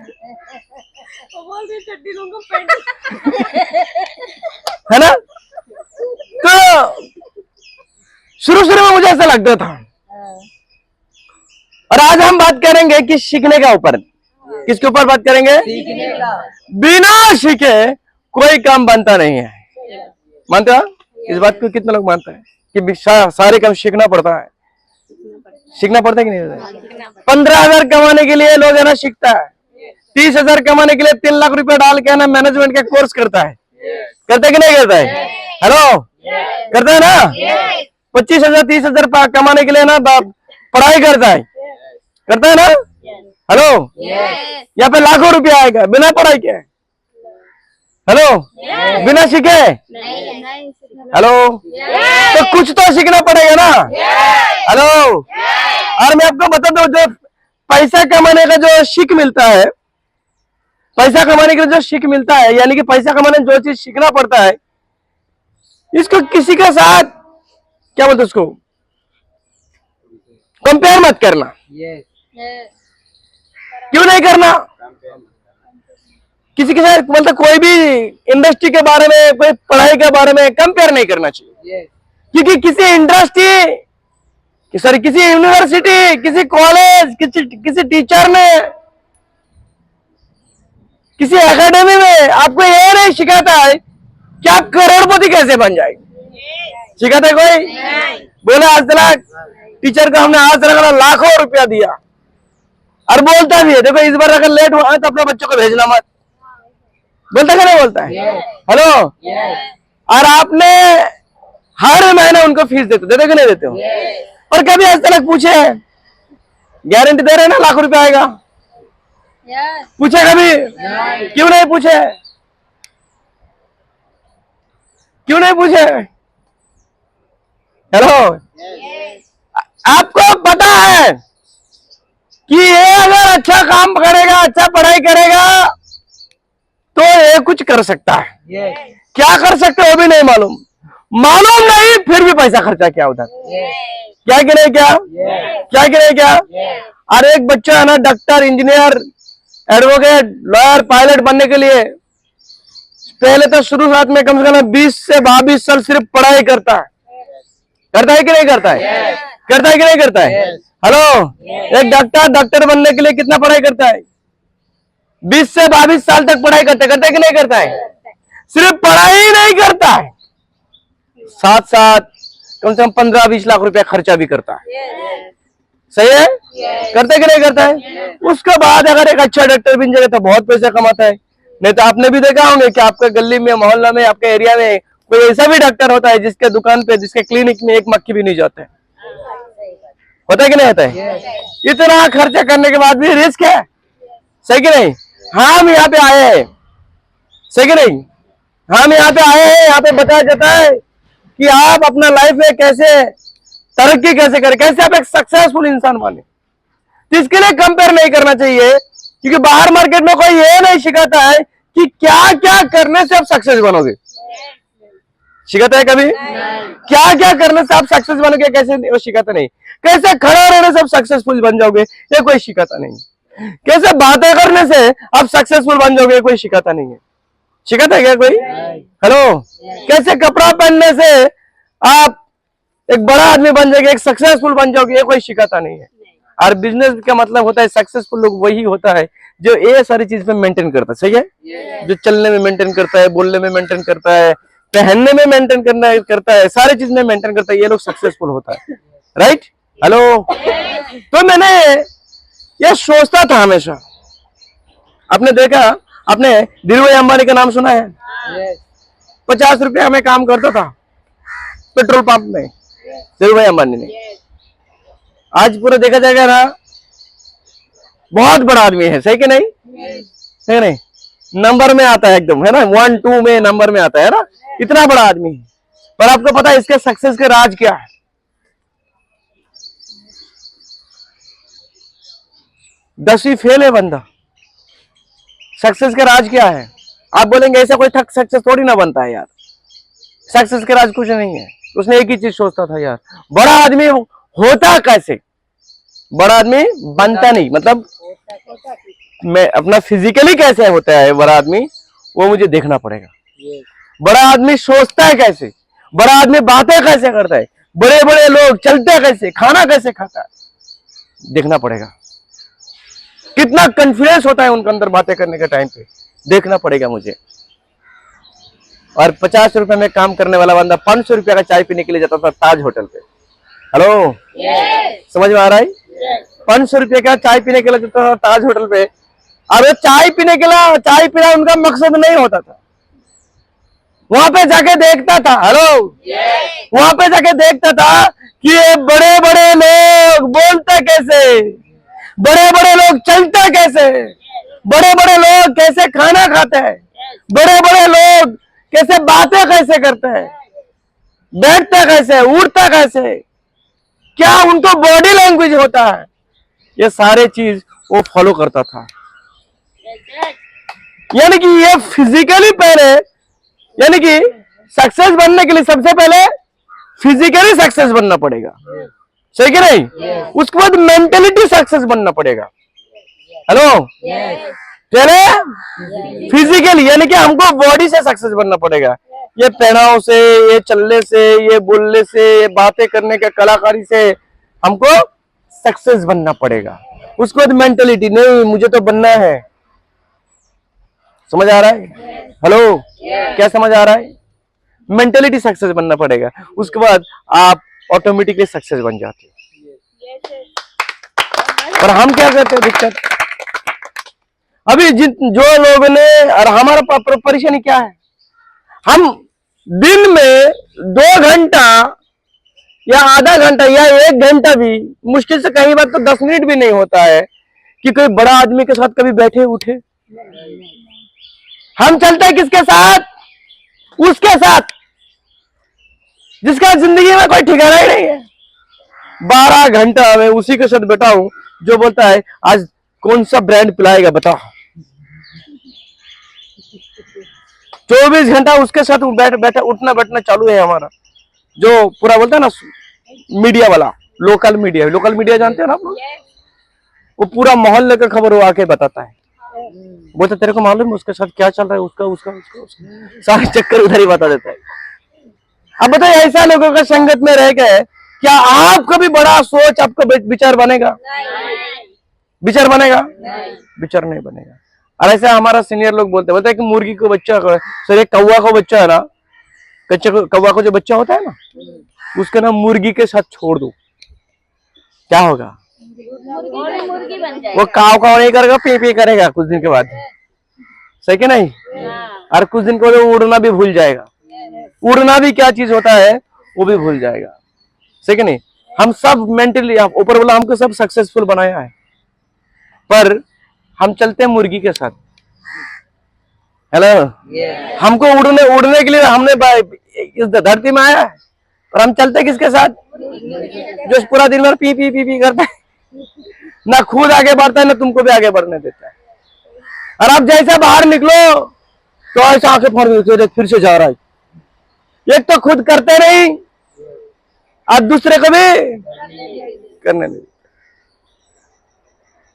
वो बोल रही चड्डी लूंगा पैंट। है ना? तो शुरू शुरू में मुझे ऐसा लगता था। और आज हम बात करेंगे कि सीखने के ऊपर। किसके ऊपर बात करेंगे? सीखने का। बिना सीखे कोई काम बनता नहीं है। मानते हो इस बात को? कितने लोग मानते हैं कि सारे काम सीखना पड़ता है? सीखना पड़ता है कि नहीं? 15,000 कमाने के लिए लोग है ना सीखता है। 30,000 कमाने के लिए 3 लाख रुपए डाल के ना मैनेजमेंट का कोर्स करता है। करता है कि नहीं करता है? हेलो, करता है ना? 25,000 30,000 कमाने के लिए ना पढ़ाई करता है। करता है ना? हेलो, यहाँ पे लाखों रुपया आएगा बिना पढ़ाई के। हेलो, बिना सीखे। हेलो, तो कुछ तो सीखना पड़ेगा ना। हेलो, और मैं आपको बता दूं, जो पैसा कमाने का जो सीख मिलता है, पैसा कमाने के लिए जो सीख मिलता है, यानी कि पैसा कमाने जो चीज सीखना पड़ता है, इसको किसी के साथ क्या बोलते उसको कंपेयर मत करना। क्यों नहीं करना? किसी के साथ मतलब कोई भी इंडस्ट्री के बारे में, कोई पढ़ाई के बारे में कंपेयर नहीं करना चाहिए। क्योंकि किसी इंडस्ट्री, सॉरी किसी यूनिवर्सिटी, किसी कॉलेज, किसी टीचर ने, किसी एकेडमी में आपको ये नहीं सिखाता है कि आप करोड़पति कैसे बन जाएंगे। सिखाता है कोई? बोले आज तक टीचर को हमने आज तक लाखों रुपया दिया, और बोलता भी है देखो इस बार अगर लेट हुआ है तो अपने बच्चों को भेजना मत। बोलता क्या नहीं बोलता है? हेलो, और आपने हर महीने उनको फीस देते कि नहीं देते हो? और कभी आज तक पूछे गारंटी दे रहे ना लाखों रुपया आएगा? पूछे कभी? क्यों नहीं पूछे? क्यों नहीं पूछे? हेलो, आपको पता है कि ये अगर अच्छा काम करेगा, अच्छा पढ़ाई करेगा तो ये कुछ कर सकता है। क्या कर सकते हो भी नहीं मालूम, मालूम नहीं, फिर भी पैसा खर्चा किया उधर। क्या कि नहीं? क्या कि नहीं? और एक बच्चा है ना doctor, engineer, advocate, lawyer, pilot बनने के लिए पहले तो शुरुआत में कम से कम 20 से 22 साल सिर्फ पढ़ाई करता है। करता है कि नहीं करता है? करता है कि नहीं करता है? हेलो, एक डॉक्टर बनने के लिए कितना पढ़ाई करता है? 20 से 22 साल तक पढ़ाई करता है कि नहीं करता है? सिर्फ पढ़ाई ही नहीं करता है, साथ साथ कम से कम 15-20 लाख रुपया खर्चा भी करता है। सही है? करता है कि नहीं करता है? उसके बाद अगर एक अच्छा डॉक्टर बन जाएगा तो बहुत पैसा कमाता है। नहीं तो आपने भी देखा होंगे कि आपके गली में, मोहल्ला में, आपके एरिया में कोई ऐसा भी डॉक्टर होता है जिसके दुकान पे, जिसके क्लिनिक में एक मक्खी भी नहीं जाता है। होता है कि नहीं होता है? इतना खर्चा करने के बाद भी रिस्क है। सही कि नहीं? हम यहाँ पे आए हैं, सही कि नहीं? हम यहाँ पे आए हैं, यहाँ पे बताया जाता है कि आप अपना लाइफ में कैसे तरक्की कैसे करें, कैसे आप एक सक्सेसफुल इंसान बने। तो इसके लिए कंपेयर नहीं करना चाहिए, क्योंकि बाहर मार्केट में कोई ये नहीं सिखाता है कि क्या क्या करने से आप सक्सेस बनोगे। सिखाता है कभी? क्या क्या करने से आप सक्सेस बनोगे, कैसे? वो सिखाता नहीं। कैसे खड़ा रहने से आप सक्सेसफुल बन जाओगे, ये कोई सिखाता नहीं। कैसे बातें करने से आप सक्सेसफुल बन जाओगे, कोई सिखाता नहीं है। सिखाता है क्या कोई? हेलो, कैसे कपड़ा पहनने से आप एक बड़ा आदमी बन जाओगे, एक सक्सेसफुल बन जाओगे, ये कोई सिखाता नहीं है। और बिजनेस का मतलब होता है, सक्सेसफुल लोग वही होता है जो ये सारी चीज पे मेंटेन करता है। सही है? जो चलने में मेंटेन करता है, बोलने में मेंटेन करता है, पहनने में मेंटेन करता है, सारी चीज में मेंटेन करता है, ये लोग सक्सेसफुल होता है। राइट? हेलो, तो मैंने ये सोचता था हमेशा। आपने देखा, आपने धीरूभाई अंबानी का नाम सुना है? 50 रुपया में काम करता था पेट्रोल पंप में धीरूभाई अंबानी ने। आज पूरा देखा जाएगा ना, बहुत बड़ा आदमी है। सही कि नहीं? है नहीं? नंबर में आता है एकदम, है ना? 1 2 में नंबर में आता है ना, इतना बड़ा आदमी है। पर आपको पता है इसके सक्सेस के राज क्या है? 10वीं फेल है बंदा। सक्सेस का राज क्या है? आप बोलेंगे ऐसा कोई सक्सेस थोड़ी ना बनता है यार। सक्सेस का राज कुछ नहीं है। उसने एक ही चीज सोचता था यार, बड़ा आदमी होता कैसे? बड़ा आदमी बनता नहीं, मतलब मैं अपना फिजिकली कैसे होता है बड़ा आदमी, वो मुझे देखना पड़ेगा। बड़ा आदमी सोचता है कैसे, बड़ा आदमी बातें कैसे करता है, बड़े बड़े लोग चलते कैसे, खाना कैसे खाता है, देखना पड़ेगा। कितना कॉन्फिडेंस होता है उनके अंदर बातें करने के टाइम पे, देखना पड़ेगा मुझे। और 50 रुपए में काम करने वाला बंदा 500 रुपया का चाय पीने के लिए जाता था ताज होटल पे। हेलो, समझ में आ रहा है? 500 रुपये का चाय पीने के लिए जाता था ताज होटल पे। अब चाय पीने के लिए, चाय पीना उनका मकसद नहीं होता था। वहां पे जाके देखता था, हेलो, वहां पे जाके देखता था कि ये बड़े बड़े लोग बोलते कैसे, बड़े बड़े लोग चलते कैसे, बड़े बड़े लोग कैसे खाना खाते हैं, बड़े बड़े लोग कैसे बातें कैसे करते हैं, बैठते कैसे, उड़ते कैसे, क्या उनको बॉडी लैंग्वेज होता है, ये सारे चीज वो फॉलो करता था। यानी कि ये फिजिकली पहले, यानी कि सक्सेस बनने के लिए सबसे पहले फिजिकली सक्सेस बनना पड़ेगा, सही कि नहीं? उसके बाद मेंटेलिटी सक्सेस बनना पड़ेगा। हेलो, पहले फिजिकली यानी कि हमको बॉडी से सक्सेस बनना पड़ेगा। ये पहनाव से, ये चलने से, ये बोलने से, ये बातें करने के कलाकारी से हमको सक्सेस बनना पड़ेगा। उसके बाद मेंटेलिटी, नहीं मुझे तो बनना है। समझ आ रहा है? हेलो, क्या समझ आ रहा है? मेंटेलिटी सक्सेस बनना पड़ेगा, उसके बाद आप ऑटोमेटिकली सक्सेस बन जाते हो। और हम क्या करते हैं दिक्कत, अभी जो लोगों ने, और हमारा परेशानी क्या है, हम दिन में 2 घंटा या आधा घंटा या 1 घंटा भी, मुश्किल से कई बार तो 10 मिनट भी नहीं होता है कि कोई बड़ा आदमी के साथ कभी बैठे उठे। हम चलते हैं किसके साथ? उसके साथ जिसका जिंदगी में कोई ठिकाना ही नहीं है। 12 घंटा मैं उसी के साथ बैठा हूं जो बोलता है आज कौन सा ब्रांड पिलाएगा बताओ। 24 घंटा उसके साथ बैठा उठना बैठना चालू है हमारा। जो पूरा बोलता है ना मीडिया वाला, लोकल मीडिया जानते हो ना आप लोग? वो पूरा मोहल्ले का खबर वो आके बताता है, बोलता तेरे को मालूम है उसके साथ क्या चल रहा है, उसका सारे चक्कर उधर ही बता देता है। अब बताइए ऐसा लोगों का संगत में रह गए, क्या आपको भी बड़ा सोच आपको विचार बनेगा? विचार बनेगा? विचार नहीं बनेगा। और ऐसा हमारा सीनियर लोग बोलते हैं कि मुर्गी को बच्चा, सर एक कौवा को बच्चा है ना, कच्चे कौवा को जो बच्चा होता है ना, उसका ना मुर्गी के साथ छोड़ दो, क्या होगा? मुर्गी बन जाएगा। वो काव काव नहीं करेगा, पी पी करेगा कुछ दिन के बाद, सही कि नहीं? और कुछ दिन को तो उड़ना भी भूल जाएगा। उड़ना भी क्या चीज होता है वो भी भूल जाएगा, सही कि नहीं? हम सब मेंटली, ऊपर वाला हमको सब सक्सेसफुल बनाया है, पर हम चलते हैं मुर्गी के साथ। हेलो, हमको उड़ने के लिए हमने इस धरती में आया है, और हम चलते किसके साथ? जो पूरा दिन भर पी पी पी पी करता है, ना खुद आगे बढ़ता है ना तुमको भी आगे बढ़ने देता है। और अब जैसे बाहर निकलो तो ऐसा आंखें फाड़ फिर से जा रहा है। एक तो खुद करते नहीं और दूसरे को भी करने नहीं।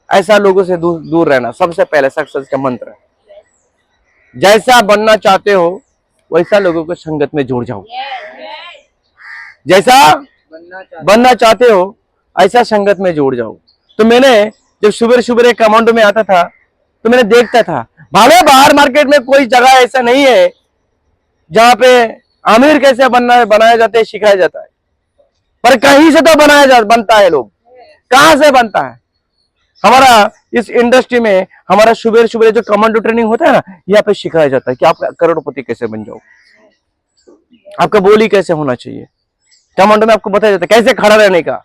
ऐसा लोगों से दूर रहना सबसे पहले सक्सेस का मंत्र है। जैसा बनना चाहते हो वैसा लोगों को संगत में जुड़ जाओ। जैसा बनना चाहते हो ऐसा संगत में जुड़ जाओ। तो मैंने जब सुबह सुबह कमांडो में आता था तो मैंने देखता था, भाले बाहर मार्केट में कोई जगह ऐसा नहीं है जहां पे आमिर कैसे बनाया जाता है सिखाया जाता है, पर कहीं से तो बनता है। लोग कहां से बनता है? हमारा इस इंडस्ट्री में हमारा सुबह सुबह जो कमांडो ट्रेनिंग होता है ना, यहाँ पे सिखाया जाता है कि आप करोड़पति कैसे बन जाओ, आपका बोली कैसे होना चाहिए। कमांडो में आपको बताया जाता है कैसे खड़ा रहने का,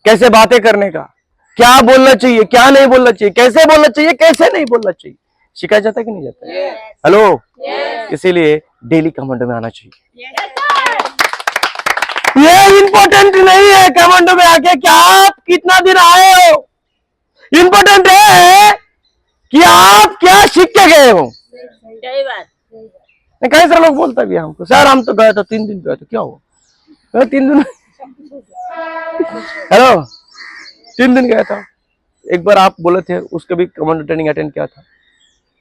कैसे बातें करने का, क्या बोलना चाहिए, क्या नहीं बोलना चाहिए, कैसे बोलना चाहिए, कैसे नहीं बोलना चाहिए, सिखाया जाता है कि नहीं जाता है? हेलो, इसीलिए डेली कमांडो में आना चाहिए। ये इंपॉर्टेंट नहीं है कमांडो में आके क्या आप कितना दिन आए हो, इंपॉर्टेंट है कि आप क्या सीख के गए हो। सही बात। कई सारे लोग बोलता भी हमको, सर हम तो गए थे 3 दिन गए थे, क्या हुआ? 3 दिन हेलो 3 दिन गया था, एक बार आप बोले थे, उसका भी कमांडो ट्रेनिंग अटेंड किया था,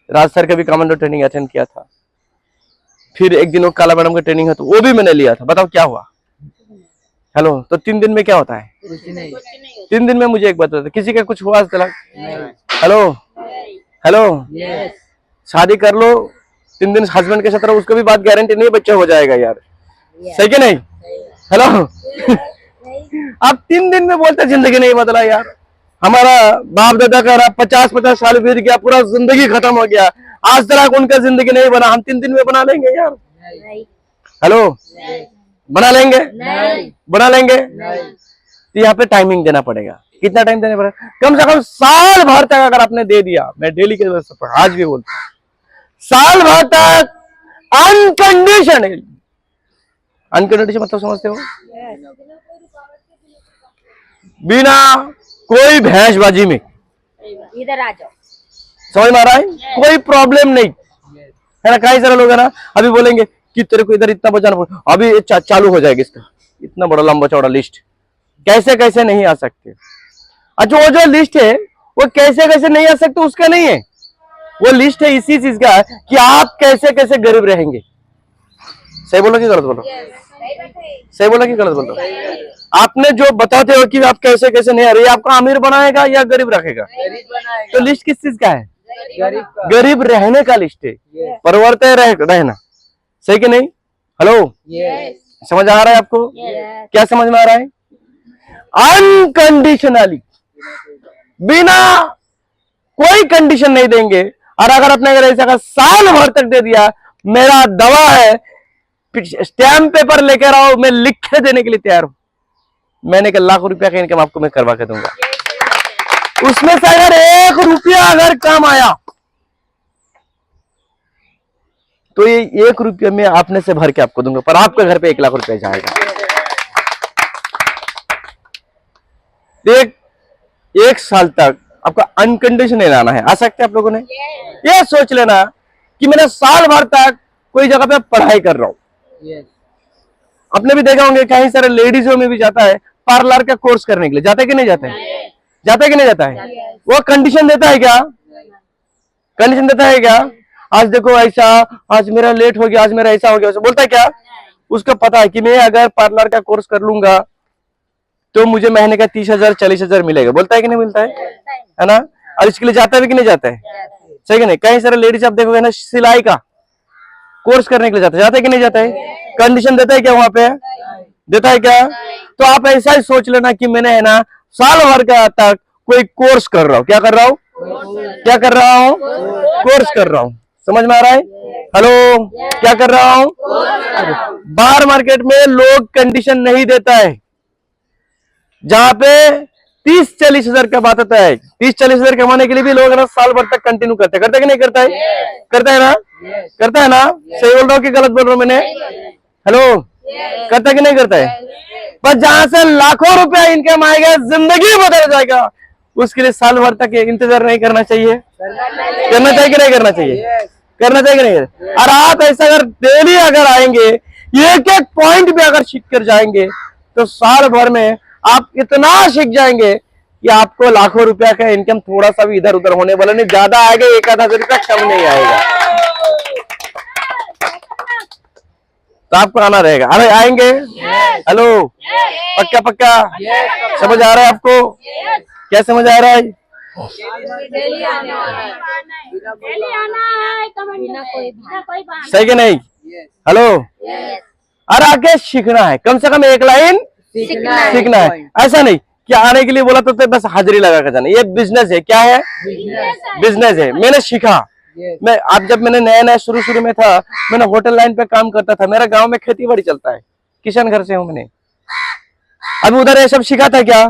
राज सर का भी कमांडो ट्रेनिंग अटेंड किया था, फिर एक दिन वो काला मैडम का ट्रेनिंग है तो वो भी मैंने लिया था। बताओ क्या हुआ? हेलो, तो 3 दिन में क्या होता है? 3 दिन में मुझे एक बात बता, किसी का कुछ हुआ आज तक? हेलो हेलो, शादी कर लो, 3 दिन हस्बैंड के साथ रहो, उसको भी बात गारंटी नहीं बच्चा हो जाएगा यार, सही कि नहीं? हेलो आप 3 दिन में बोलते जिंदगी नहीं बदला यार। हमारा बाप दादा का 50-50 साल बीत गया, पूरा जिंदगी खत्म हो गया, आज तक उनका जिंदगी नहीं बना, हम 3 दिन में बना लेंगे यार? हेलो, बना लेंगे? बना लेंगे? तो यहाँ पे टाइमिंग देना पड़ेगा। कितना टाइम देना पड़ेगा? कम से कम साल भर तक अगर आपने दे दिया, मैं डेली के आज भी बोलता हूँ, साल भर तक अनकंडीशनल, अनकंडीशनल मतलब समझते हो? बिना कोई भैंसबाजी में, इधर आ जाओ, समझ में आ रहा है? कोई प्रॉब्लम नहीं है ना। कई सारे लोग है ना अभी बोलेंगे कि तेरे को इधर इतना बचाना पड़ेगा, अभी चालू हो जाएगा इसका इतना बड़ा लंबा चौड़ा लिस्ट, कैसे कैसे नहीं आ सकते। अच्छा, वो जो लिस्ट है वो कैसे कैसे नहीं आ सकते उसका नहीं है, वो लिस्ट है इसी चीज का कि आप कैसे कैसे गरीब रहेंगे। सही बोलो कि गलत बोलो? सही बोलो कि गलत बोलो? आपने जो बताते हो कि आप कैसे कैसे नहीं आ रही, आपको अमीर बनाएगा या गरीब रखेगा? तो लिस्ट किस चीज का है? गरीब रहने का लिस्ट है, परिवर्तन रहना, सही कि नहीं? हेलो, समझ आ रहा है आपको? क्या समझ में आ रहा है? अनकंडीशनली, बिना कोई कंडीशन नहीं देंगे। और अगर अपने अगर ऐसा का साल भर तक दे दिया, मेरा दवा है, स्टैम्प पेपर लेकर आओ, मैं लिख के देने के लिए तैयार हूं। मैंने कहा लाख रुपया का इनकम आपको मैं करवा के दूंगा, उसमें से अगर 1 रुपया अगर काम आया तो ये 1 रुपया में आपने से भर के आपको दूंगा, पर आपके घर पे 1 लाख रुपया जाएगा। एक साल तक आपका अनकंडीशनल लाना है। आ सकते हैं आप लोगों ने? ये सोच लेना कि मैंने साल भर तक कोई जगह पे पढ़ाई कर रहा हूं। आपने भी देखा होंगे कई सारे लेडीजों में भी जाता है पार्लर का कोर्स करने के लिए, जाता है कि नहीं जाता है? जाता है कि नहीं जाता है? वो कंडीशन देता है क्या? कंडीशन देता है क्या? आज देखो ऐसा, आज मेरा लेट हो गया, आज मेरा ऐसा हो गया, बोलता है क्या? उसको पता है कि मैं अगर पार्लर का कोर्स कर लूंगा तो मुझे महीने का 30,000 40,000 मिलेगा, बोलता है कि नहीं मिलता है ना? और इसके लिए जाता है कि नहीं जाता है? सही कि नहीं? कई सारे लेडीज आप देखोगे ना सिलाई का कोर्स करने के लिए जाता है कि नहीं जाता है? कंडीशन देता है क्या वहां पे? देता है क्या? तो आप ऐसा ही सोच लेना कि मैंने है ना साल भर का तक कोई कोर्स कर रहा हूं। क्या कर रहा हूं? क्या कर रहा हूं? कोर्स कर रहा हूं। समझ में आ रहा है? हेलो, क्या कर रहा हूं? बाहर मार्केट में लोग कंडीशन नहीं देता है, जहां पे 30-40 हजार का बात आता है, 30-40 हजार कमाने के लिए भी लोग ना साल भर तक कंटिन्यू करते हैं। करता है कि नहीं करता है? करता है ना? करता है ना? सही बोल रहा हूँ कि गलत बोल रहा हूँ मैंने? हेलो, करता है कि नहीं करता है? बस जहां से लाखों रुपया इनकम आएगा, जिंदगी बदल जाएगा, उसके लिए साल भर तक इंतजार नहीं करना चाहिए? करना चाहिए कि नहीं करना चाहिए? करना चाहिए कि नहीं? और आप ऐसा अगर डेली अगर आएंगे, एक एक पॉइंट पे अगर सीख कर जाएंगे, तो साल भर में आप इतना सीख जाएंगे कि आपको लाखों रुपया का इनकम थोड़ा सा भी इधर उधर होने वाला नहीं, ज्यादा आएगा 1,000 रुपया कम नहीं आएगा। तो आपको आना रहेगा। अरे आएंगे? हेलो, पक्का पक्का? समझ आ रहा है आपको? क्या समझ आ रहा है? डेली आना है, सही कि नहीं? हेलो, और आके सीखना है, कम से कम 1 लाइन सीखना है। ऐसा नहीं कि आने के लिए बोला तो बस हाजिरी लगा कर जाना। ये बिजनेस है। क्या है? बिजनेस है। मैंने सीखा, मैं आप जब मैंने नया शुरू में था, मैंने होटल लाइन पे काम करता था, मेरा गांव में खेती बाड़ी चलता है, किसान घर से हूं मैंने। अभी उधर ये सब सीखा था क्या?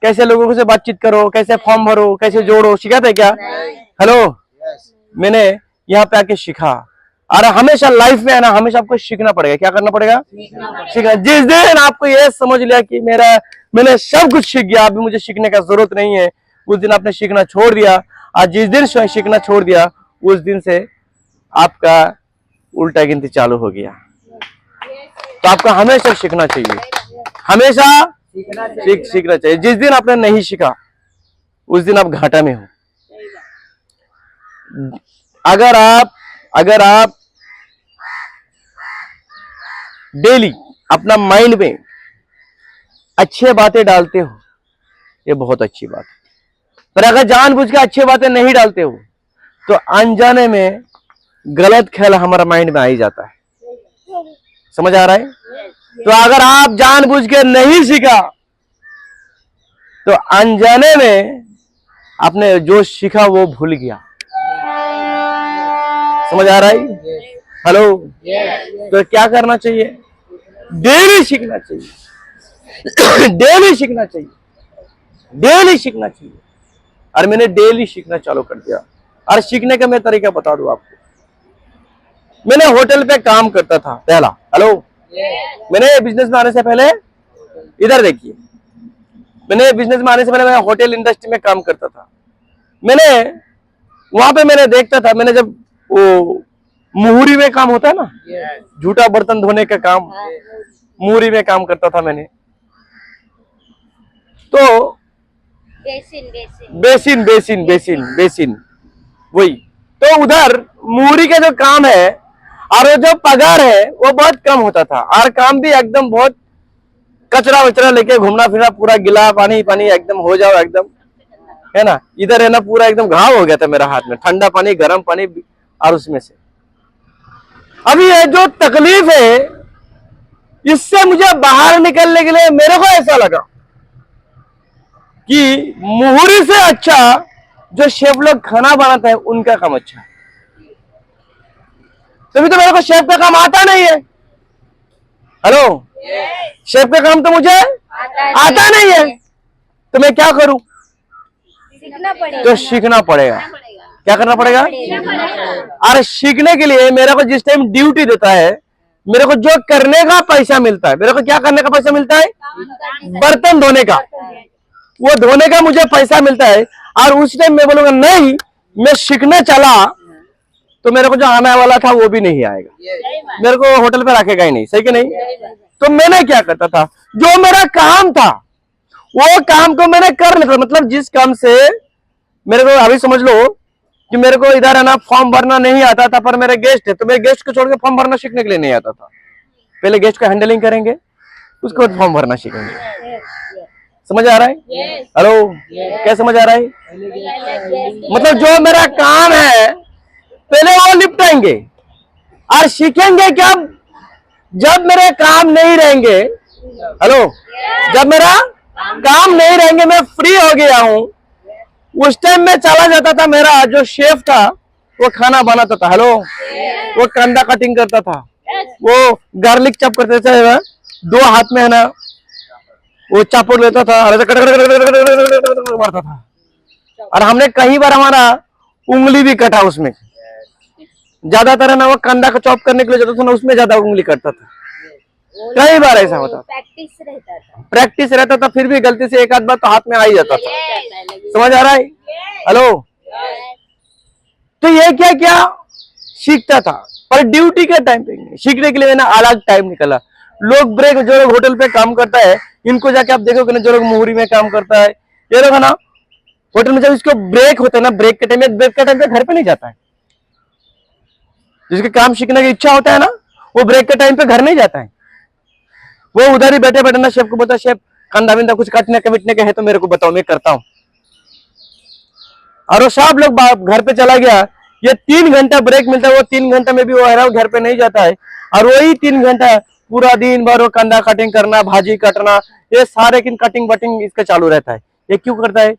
कैसे लोगों से बातचीत करो, कैसे फॉर्म भरो, कैसे जोड़ो, सीखा था क्या? हेलो, मैंने यहाँ पे आके सीखा। और हमेशा लाइफ में है ना, हमेशा आपको सीखना पड़ेगा। क्या करना पड़ेगा? सीखना। जिस दिन आपको ये समझ लिया कि मैंने सब कुछ सीख गया, अभी मुझे सीखने का जरूरत नहीं है, उस दिन आपने सीखना छोड़ दिया। आज जिस दिन सीखना छोड़ दिया, उस दिन से आपका उल्टा गिनती चालू हो गया। तो आपको हमेशा सीखना चाहिए, हमेशा सीखना चाहिए। जिस दिन आपने नहीं सीखा, उस दिन आप घाटा में हो। अगर आप डेली अपना माइंड में अच्छे बातें डालते हो, ये बहुत अच्छी बात है। पर अगर जानबूझ के अच्छी बातें नहीं डालते हो तो अनजाने में गलत ख्याल हमारा माइंड में आ ही जाता है। समझ आ रहा है? तो अगर आप जानबूझ के नहीं सीखा तो अनजाने में आपने जो सीखा वो भूल गया। समझ आ रहा है? हेलो? तो क्या करना चाहिए? डेली सीखना चाहिए। डेली सीखना चाहिए, डेली सीखना चाहिए। और मैंने डेली सीखना चालू कर दिया। और सीखने का मैं तरीका बता दूं आपको। मैंने होटल पे काम करता था पहला। हेलो? मैंने बिजनेस में आने से पहले, इधर देखिए, मैंने बिजनेस में आने से पहले मैं होटल इंडस्ट्री में काम करता था। मैंने वहां पे मैंने देखता था, मैंने जब वो मुहूरी में काम होता है ना, झूठा बर्तन धोने का काम, मुहूरी में काम करता था मैंने। तो बेसिन वही। तो उधर मुहूरी का जो काम है और वो जो पगार है वो बहुत कम होता था, और काम भी एकदम बहुत कचरा वचरा लेके घूमना फिरना, पूरा गिला पानी एकदम हो जाओ एकदम, है ना। इधर है ना पूरा एकदम घाव हो गया था मेरा हाथ में, ठंडा पानी गर्म पानी और उसमें से। अभी ये जो तकलीफ है इससे मुझे बाहर निकलने के लिए मेरे को ऐसा लगा कि मुहूरी से अच्छा जो शेफ लोग खाना बनाते हैं उनका काम अच्छा है। तभी तो मेरे को शेफ का काम आता नहीं है। हेलो? शेफ का काम तो मुझे आता नहीं है, तो मैं क्या करूं? सीखना पड़ेगा। तो सीखना पड़ेगा। क्या करना पड़ेगा? और सीखने के लिए मेरे को जिस टाइम ड्यूटी देता है, मेरे को जो करने का पैसा मिलता है, मेरे को क्या करने का पैसा मिलता है? बर्तन धोने का, वो धोने का मुझे पैसा मिलता है। और उस टाइम मैं बोलूंगा नहीं, मैं सीखने चला तो मेरे को जो आने वाला था वो भी नहीं आएगा, मेरे को होटल पे रखेगा ही नहीं। सही कि नहीं? तो मैंने क्या करता था, जो मेरा काम था वो काम को मैंने कर लेता। मतलब जिस काम से मेरे को, अभी समझ लो कि मेरे को इधर है ना फॉर्म भरना नहीं आता था, पर मेरे गेस्ट है तो मेरे गेस्ट को छोड़ के फॉर्म भरना सीखने के लिए नहीं आता था। पहले गेस्ट को हैंडलिंग करेंगे, उसके बाद फॉर्म भरना सीखेंगे। समझ आ रहा है? हेलो? क्या समझ आ रहा है? मतलब जो मेरा काम है पहले वो निपटाएंगे, और सीखेंगे क्या? जब मेरे काम नहीं रहेंगे। हेलो? जब मेरा काम नहीं रहेंगे, मैं फ्री हो गया हूं, उस टाइम में चला जाता था। मेरा जो शेफ था वो खाना बनाता था। हेलो? वो कंदा कटिंग करता था, वो गार्लिक चॉप करते थे, दो हाथ में है ना वो चापड़ लेता था और मारता था। और हमने कई बार हमारा उंगली भी कटा उसमें। ज्यादातर है ना वो कंदा को चॉप करने के लिए जाता था ना, उसमें ज्यादा उंगली कटता था। कई बार ऐसा होता था। प्रैक्टिस रहता था, फिर भी गलती से एक आध बार तो हाथ में आ ही जाता था। समझ आ रहा है? हेलो? तो ये क्या क्या सीखता था, पर ड्यूटी के टाइम पे नहीं। सीखने के लिए ना अलग टाइम निकला। लोग ब्रेक, जो लोग होटल पे काम करता है इनको जाके आप देखोगे ना, जो लोग मुहूरी में काम करता है, ये लोग है ना होटल में जब इसको ब्रेक होता है ना, ब्रेक के टाइम पे घर पे नहीं जाता है। जिसके काम सीखने की इच्छा होता है ना, वो ब्रेक के टाइम पे घर नहीं जाता है। वो उधर ही बैठे बैठे ना शेफ को बोलता है, शेफ कंधा विंधा कुछ काटने के मिटने के है तो मेरे को बताओ, मैं करता हूँ। और वो सब लोग घर पे चला गया। ये 3 घंटा ब्रेक मिलता है, वो 3 घंटा में भी वो घर पे नहीं जाता है। और वही 3 घंटा पूरा दिन भर वो कंधा कटिंग करना, भाजी काटना, ये सारे कटिंग वटिंग इसका चालू रहता है। ये क्यों करता है?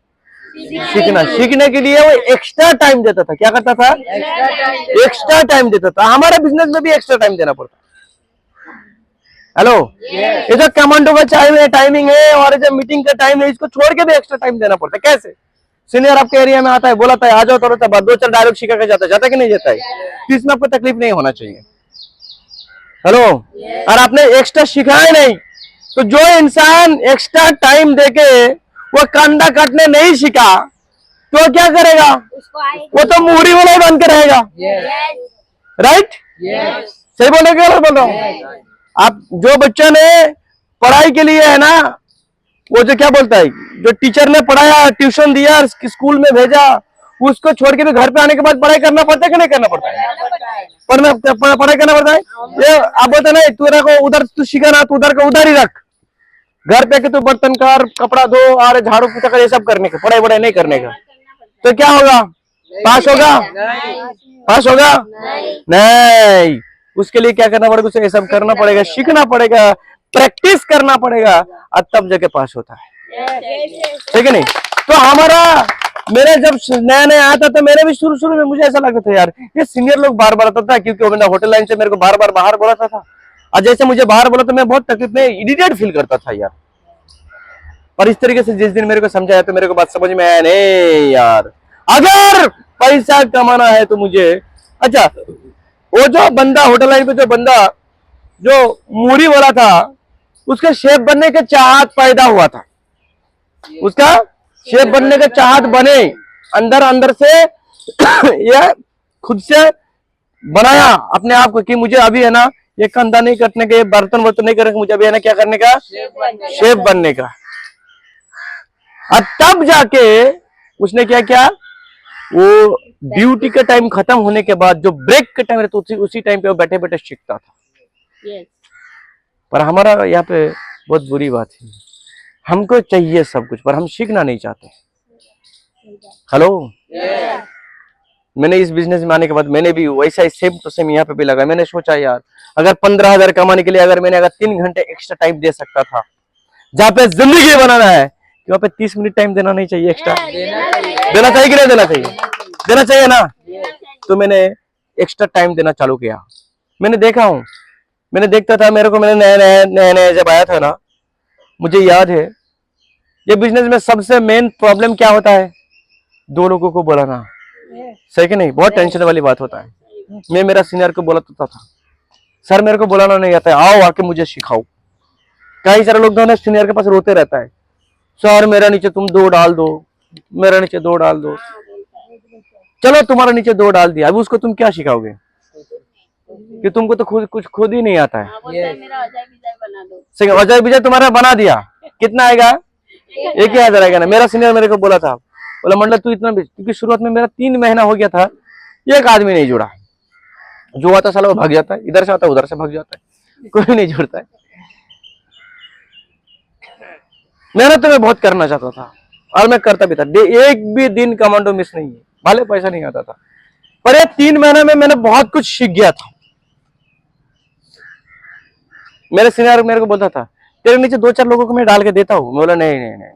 सीखने के लिए वो एक्स्ट्रा टाइम देता था। क्या करता था? एक्स्ट्रा टाइम देता था। हमारे बिजनेस में भी एक्स्ट्रा टाइम देना पड़ता है। हेलो? ये जो कमांडो का टाइमिंग है और जो मीटिंग का टाइम है, इसको छोड़ के भी एक्स्ट्रा टाइम देना पड़ता है। कैसे? सीनियर आपके एरिया में आता है, बोलाता है आ जाओ, तो 2-4 डायलॉग सीखा के जाता है कि नहीं जाता है? तो इसमें आपको तकलीफ नहीं होना चाहिए। हेलो? और आपने एक्स्ट्रा सिखाया नहीं, तो जो इंसान एक्स्ट्रा टाइम देके वो कंधा काटने नहीं सीखा तो क्या करेगा? वो तो मुहरी वाला ही बन के रहेगा। राइट? सही बोले क्या बोल रहा हूँ? आप जो बच्चा ने पढ़ाई के लिए है ना वो जो क्या बोलता है, जो टीचर ने पढ़ाया, ट्यूशन दिया, स्कूल में भेजा, उसको छोड़ के भी घर पे आने के बाद पढ़ाई करना पड़ता है कि नहीं करना पड़ता है? पढ़ाई करना पड़ता है। ये आप बोलते नहीं, तेरे को उधर तू सीखा ना, तू उधर का उधर ही रख, घर पे के तू बर्तन कर, कपड़ा धो, और झाड़ू पोछा कर, ये सब करने का, पढ़ाई वढ़ाई नहीं करने का, तो क्या होगा? पास होगा? पास होगा? नहीं। उसके लिए क्या करना पड़ेगा? उसे ये सब करना पड़ेगा, सीखना पड़ेगा, प्रैक्टिस करना पड़ेगा, और तब जाके पास होता है, ठीक है नहीं? तो हमारा, मेरे जब नया नया आया था तो मैंने भी शुरू में मुझे ऐसा लगता था यार, ये सीनियर लोग बार बार आता था, क्योंकि मैंने होटल लाइन से मेरे को बार बार बाहर बोला था, और जैसे मुझे बाहर बोला तो मैं बहुत तकलीफ में इरिटेट फील करता था यार। पर इस तरीके से जिस दिन मेरे को समझाया तो मेरे को बात समझ में आया, नहीं यार, अगर पैसा कमाना है तो मुझे, अच्छा, वो जो बंदा होटल लाइन पे, जो बंदा जो मूरी वाला था, उसके शेफ बनने के चाहत पैदा हुआ था, उसका शेफ बनने का चाहत बने, अंदर से ये खुद से बनाया अपने आप को कि मुझे अभी है ना ये कंधा नहीं कटने के, बर्तन वर्तन नहीं करने के, मुझे अभी है ना क्या करने का, शेफ बनने का। और तब जाके उसने क्या किया, वो ड्यूटी का टाइम खत्म होने के बाद जो ब्रेक का टाइम रहता है, उसी टाइम पे वो बैठे बैठे सीखता था। पर हमारा यहाँ पे बहुत बुरी बात है, हमको चाहिए सब कुछ पर हम सीखना नहीं चाहते। हेलो, मैंने इस बिजनेस में आने के बाद मैंने भी वैसा ही सेम टू सेम यहाँ पे भी लगा। मैंने सोचा यार, अगर 15,000 कमाने के लिए अगर मैंने 3 घंटे एक्स्ट्रा टाइम दे सकता था, जहाँ पे जिंदगी बनाना है, वहाँ पे 30 मिनट टाइम देना नहीं चाहिए एक्स्ट्रा? देना चाहिए कि नहीं देना चाहिए? देना चाहिए ना। तो मैंने एक्स्ट्रा टाइम देना चालू किया। मैंने देखा हूँ, मैंने देखता था, मेरे को मैंने नया जब आया था ना, मुझे याद है ये बिजनेस में सबसे मेन प्रॉब्लम क्या होता है, 2 लोगों को बुलाना, सही कि नहीं? बहुत टेंशन वाली बात होता है। मैं मेरा सीनियर को बोलता था, सर मेरे को बुलाना नहीं आता है, आओ आके मुझे सिखाओ। कई सारे लोग जो सीनियर के पास रोते रहता है, सर मेरा नीचे तुम 2 डाल दो, मेरा नीचे 2 डाल दो। चलो तुम्हारा नीचे 2 डाल दिया, अब उसको तुम क्या सिखाओगे कि तुमको तो खुद ही नहीं आता है। अजय विजय तुम्हारा बना दिया, कितना आएगा? 1,000 आएगा ना। मेरा सीनियर मेरे को बोला था, बोला मंडल तू इतना, क्योंकि शुरुआत में मेरा 3 महीना हो गया था, एक आदमी नहीं जुड़ा, जो आता साला वो भाग जाता है, इधर से आता है उधर से भाग जाता है, कोई नहीं जुड़ता है। मेहनत तो मैं बहुत करना चाहता था और मैं करता भी था, एक भी दिन कमांडो मिस नहीं है, भले पैसा नहीं आता था, पर ये 3 महीने में मैंने बहुत कुछ सीख गया था। मेरे सीनियर मेरे को बोलता था, तेरे नीचे 2-4 लोगों को मैं डाल के देता हूँ। मैं बोला नहीं नहीं नहीं,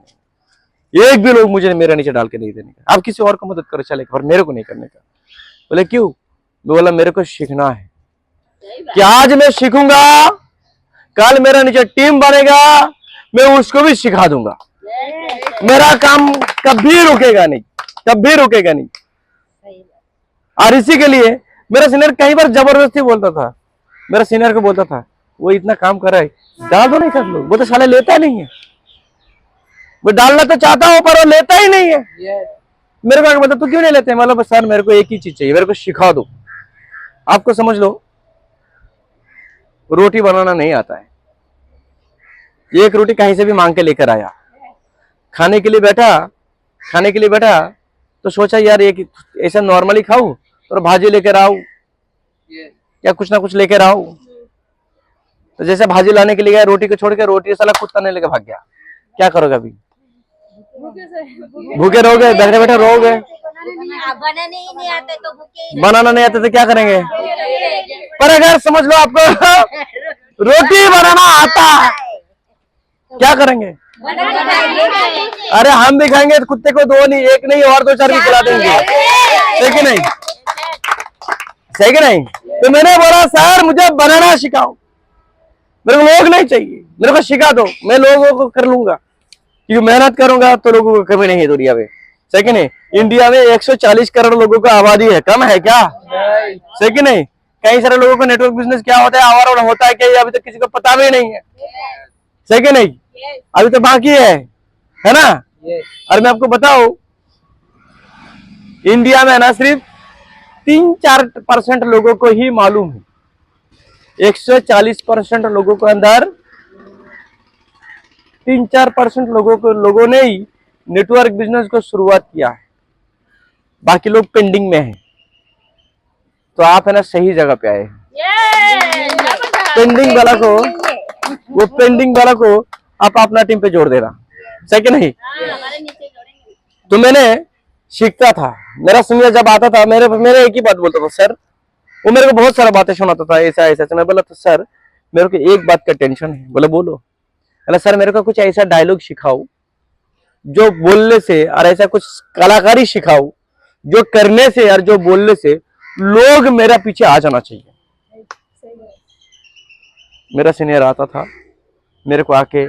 एक भी लोग मुझे मेरे नीचे डाल के नहीं देने का, आप किसी और को मदद करो चलेगा, पर मेरे को नहीं करने का। बोले क्यों? मैं बोला मेरे को सीखना है, कि आज मैं सीखूंगा, कल मेरा नीचे टीम बनेगा, मैं उसको भी सिखा दूंगा, मेरा काम कभी रुकेगा नहीं, कभी रुकेगा नहीं। और इसी के लिए मेरा सीनियर कई बार जबरदस्ती बोलता था, मेरा सीनियर को बोलता था, वो इतना काम कर रहा है, डाल दो नहीं कर लो। वो तो साले लेता नहीं है, वो डालना तो चाहता हूं पर वो लेता ही नहीं है। मेरे को बता तू क्यों नहीं लेते? मतलब सर मेरे को एक ही चीज चाहिए, मेरे को सिखा दो। आपको समझ लो, रोटी बनाना नहीं आता है, एक रोटी कहीं से भी मांग के लेकर आया, खाने के लिए बैठा तो सोचा यार एक ऐसा नॉर्मली खाऊं और भाजी लेकर आओ या कुछ ना कुछ लेकर आओ। तो जैसे भाजी लाने के लिए गया, रोटी को छोड़ के, रोटी साला कुत्ता ने लेकर भाग गया। क्या करोगे अभी? भूखे रहोगे, बैठे बैठे रहोगे। बनाना नहीं आता तो क्या करेंगे? पर अगर समझ लो आपको रोटी बनाना आता है, क्या करेंगे? अरे हम भी खाएंगे, कुत्ते को 2 नहीं, 1 नहीं और 2-4 भी खिला देंगे, सही कि नहीं? सही कि नहीं? तो मैंने बोला सर मुझे बनाना सिखाओ, मेरे को लोग नहीं चाहिए, मेरे को सिखा दो, मैं लोगों को कर लूंगा, क्योंकि मेहनत करूंगा तो लोगों को कमी नहीं है दुनिया में, सही कि नहीं? इंडिया में 140 करोड़ लोगों का आबादी है, कम है क्या? सही कि नहीं? कई सारे लोगों को नेटवर्क बिजनेस क्या होता है, आवारा होता है क्या, अभी तक किसी को पता भी नहीं है, सही कि नहीं? अभी तो बाकी है ना? और मैं आपको बताऊं, इंडिया में ना सिर्फ 3-4% लोगों को ही मालूम है, 140% लोगों के अंदर 3-4% लोगों ने ही नेटवर्क बिजनेस को शुरुआत किया है, बाकी लोग पेंडिंग में हैं। तो आप है ना सही जगह पे आए हैं। पेंडिंग वाला को, वो पेंडिंग वाला को आप अपना टीम पे जोड़ देना, सही कि नहीं? तो मैंने सीखता था, मेरा सीनियर जब आता था मेरे एक ही बात बोलता था सर, वो मेरे को बहुत सारा बातें सुनाता था, ऐसा ऐसा। मैं बोला तो सर मेरे को एक बात का टेंशन है। बोला बोलो। बोला सर मेरे को कुछ ऐसा डायलॉग सिखाओ जो बोलने से, और ऐसा कुछ कलाकारी सिखाओ जो करने से और जो बोलने से लोग मेरा पीछे आ जाना चाहिए। मेरा सीनियर आता था, मेरे को आके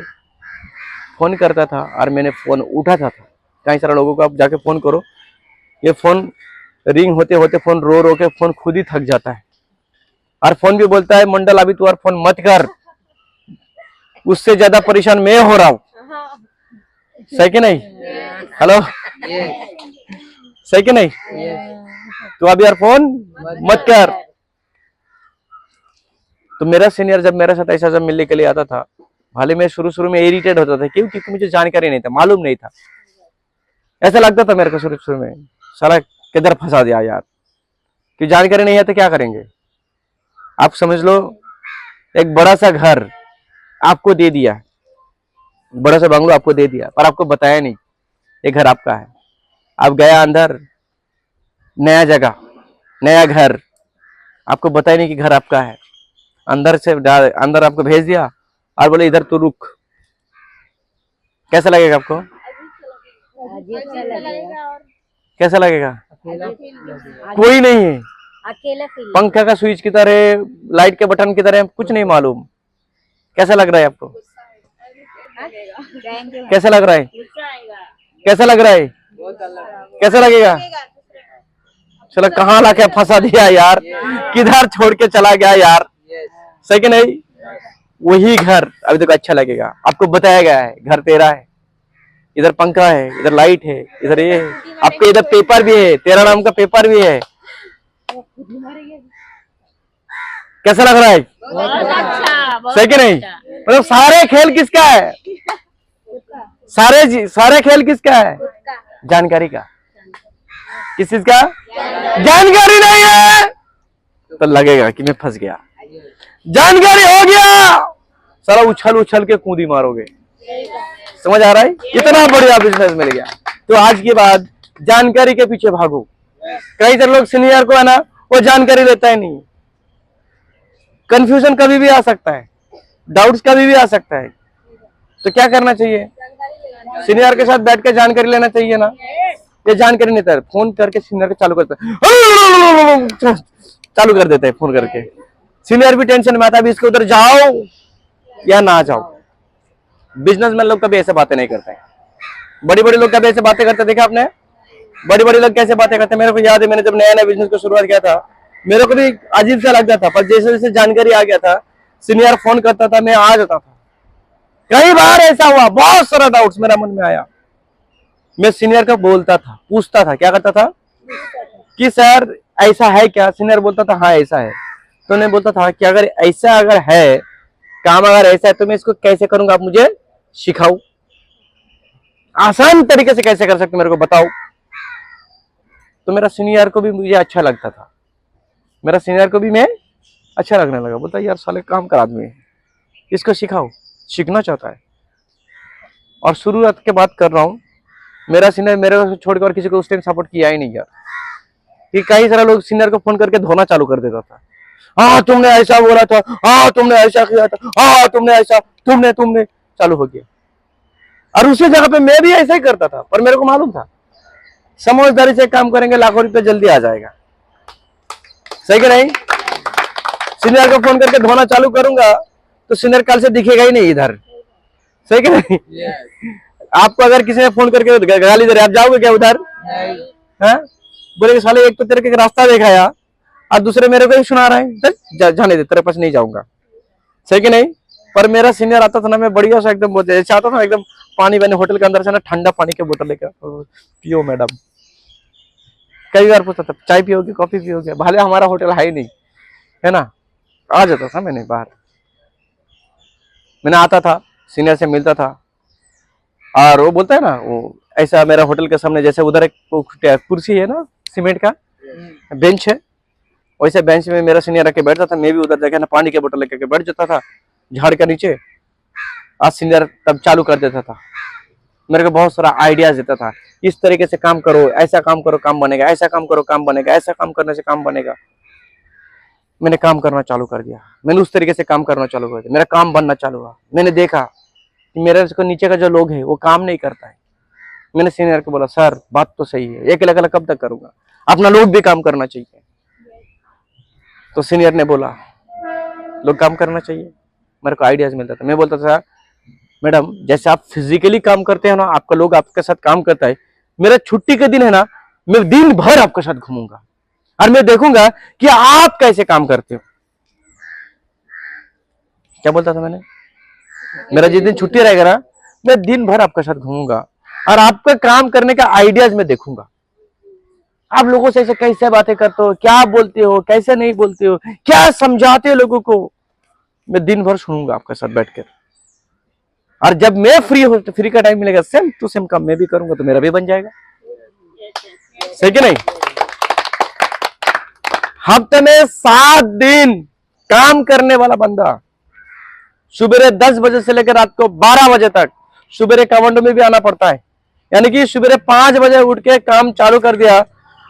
फोन करता था और मैंने फोन उठाता था। कई सारे लोगों को आप जाके फोन करो, ये फोन रिंग होते होते फोन रो रो के फोन खुद ही थक जाता है, और फोन भी बोलता है मंडल अभी तू और फोन मत कर, उससे ज्यादा परेशान मैं हो रहा हूं, सही कि नहीं? हेलो, सही कि नहीं? तो अभी यार फोन मत कर। तो मेरा सीनियर जब मेरे साथ ऐसा जब मिलने के लिए आता था, भले मैं शुरू में इरिटेट होता था, क्यों? क्योंकि मुझे जानकारी नहीं था, मालूम नहीं था। ऐसा लगता था मेरे को शुरू में, साला किधर फंसा दिया यार, कि जानकारी नहीं है तो क्या करेंगे। आप समझ लो एक बड़ा सा घर आपको दे दिया, बड़ा सा बंगलो आपको दे दिया, पर आपको बताया नहीं ये घर आपका है। आप गया अंदर, नया जगह, नया घर, आपको बताया नहीं कि घर आपका है। अंदर आपको भेज दिया और बोले इधर तू रुक। कैसा लगेगा आपको? कैसा लगेगा? कोई नहीं है, अकेला फील, पंखा का स्विच की तरह, लाइट के बटन की तरह, कुछ नहीं मालूम। कैसा लग रहा है आपको? कैसा लग रहा है? कैसा लग रहा है? कैसा लगेगा? चलो कहाँ लाके फंसा दिया यार, किधर छोड़ के चला गया यार, सही कि नहीं? वही घर अभी तक अच्छा लगेगा। आपको बताया गया है घर तेरा है, इधर पंखा है, इधर लाइट है, इधर ये है, आपके इधर पेपर भी है, तेरा नाम का पेपर भी है। कैसा लग रहा है? सही कि नहीं? मतलब सारे खेल किसका है? सारे खेल किसका है? जानकारी का। किस चीज का? जानकारी नहीं है तो लगेगा कि मैं फंस गया। जानकारी हो गया, सारा उछल उछल के कूदी मारोगे। समझ आ रहा है? इतना बढ़िया बिजनेस मिल गया। तो आज के बाद जानकारी के पीछे भागो। कई सारे लोग सीनियर को है ना, वो जानकारी लेता है नहीं। कंफ्यूजन कभी भी आ सकता है, डाउट्स कभी भी आ सकता है, तो क्या करना चाहिए? सीनियर के साथ बैठ के जानकारी लेना चाहिए ना। ये जानकारी नहीं था, फोन करके सीनियर को चालू करता है, चालू कर देते हैं फोन करके। सीनियर भी टेंशन में आता है, अभी इसके उधर जाओ या ना जाओ। बिजनेसमैन लोग कभी ऐसे बातें नहीं करते हैं। बड़ी बड़ी लोग कभी ऐसे बातें करते देखा आपने? बड़ी बड़ी लोग कैसे बातें करते हैं? मेरे को याद है, मैंने जब नया नया बिजनेस को शुरुआत किया था, मेरे को भी अजीब सा लगता था, पर जैसे जैसे जानकारी आ गया था, सीनियर फोन करता था, मैं आ जाता था। कई बार ऐसा हुआ, बहुत सारा डाउट्स मेरा मन में आया, मैं सीनियर को बोलता था, पूछता था, क्या करता था कि सर ऐसा है क्या? सीनियर बोलता था हाँ ऐसा है। तो मैं बोलता था कि अगर है काम, अगर ऐसा है तो मैं इसको कैसे करूंगा, आप मुझे सिखाओ, आसान तरीके से कैसे कर सकते मेरे को बताओ। तो मेरा सीनियर को भी मुझे अच्छा लगता था, मेरा सीनियर को भी मैं अच्छा लगने लगा। बोलता यार साले काम का आदमी है, इसको सिखाओ, सीखना चाहता है। और शुरुआत के बात कर रहा हूँ, मेरा सीनियर मेरे को छोड़कर किसी को उस टाइम सपोर्ट किया ही नहीं यार। कि कई सारे लोग सीनियर को फोन करके धोना चालू कर देता था, हाँ तुमने ऐसा बोला था, हाँ तुमने ऐसा किया था, हाँ तुमने ऐसा, तुमने चालू हो गया। और उसी जगह पे मैं भी ऐसा ही करता था, पर मेरे को मालूम था समझदारी से काम करेंगे लाखों रुपए जल्दी आ जाएगा, सही कि नहीं? सीनियर को फोन करके धोना चालू करूंगा तो सीनियर कल से दिखेगा ही नहीं इधर, सही कि नहीं? आपको अगर किसी ने फोन करके गाली दे रहे, आप जाओगे क्या उधर? बोले साले एक तो तेरे के रास्ता दिखाया और दूसरे मेरे को ही सुना रहा है, जाने दे, तेरे पास नहीं जाऊंगा, सही कि नहीं? पर मेरा सीनियर आता था ना, मैं बढ़िया सा एकदम बोलते चाहता था, एकदम पानी मैंने होटल के अंदर से ना ठंडा पानी के बोतल लेकर, पियो मैडम। कई बार पूछता था चाय पियोगे, कॉफी पियोगे, भले हमारा होटल है ही नहीं, है ना, आ जाता था मैंने बाहर। मैंने आता था, सीनियर से मिलता था, और वो बोलता है ना, वो ऐसा मेरा होटल के सामने जैसे उधर एक कुर्सी है ना, सीमेंट का बेंच है, वैसे बेंच में मेरा सीनियर आके बैठता था, मैं भी उधर जाके ना पानी के बोतल लेके बैठ जाता था झाड़ के नीचे। आज सीनियर तब चालू कर देता था, मेरे को बहुत सारा आइडियाज देता था, इस तरीके से काम करो, ऐसा काम करो काम बनेगा, ऐसा काम करो काम बनेगा, ऐसा काम करने से काम बनेगा। मैंने काम करना चालू कर दिया, मैंने उस तरीके से काम करना चालू कर दिया, मेरा काम बनना चालू हुआ। मैंने देखा कि मेरे को नीचे का जो लोग है वो काम नहीं करता है। मैंने सीनियर को बोला, सर बात तो सही है, अकेला अकेला कब तक करूंगा, अपना लोग भी काम करना चाहिए। तो सीनियर ने बोला लोग काम करना चाहिए, मेरे को आइडियाज मिलता था। मैं बोलता था, मैडम जैसे आप फिजिकली काम करते हैं ना, आपका लोग आपके साथ काम करता है, मेरा छुट्टी के दिन है ना, मैं दिन भर आपके साथ घूमूंगा और मैं देखूंगा कि आप कैसे काम करते हो। क्या बोलता था मैंने, मेरा जिस दिन छुट्टी रहेगा ना, मैं दिन भर आपके साथ घूमूंगा और आपका काम करने का आइडियाज मैं देखूंगा। आप लोगों से ऐसे कैसे बातें करते हो, क्या बोलते हो, कैसे नहीं बोलते हो, क्या समझाते हो लोगों को, मैं दिन भर सुनूंगा आपके साथ बैठकर। और जब मैं फ्री का टाइम मिलेगा, सेम टू सेम काम मैं भी करूंगा, तो मेरा भी बन जाएगा। सही कि नहीं? हफ्ते में 7 दिन काम करने वाला बंदा, सुबह 10 बजे से लेकर रात को 12 बजे तक, सुबह कमांडो में भी आना पड़ता है। यानी कि सुबह 5 बजे उठ के काम चालू कर दिया,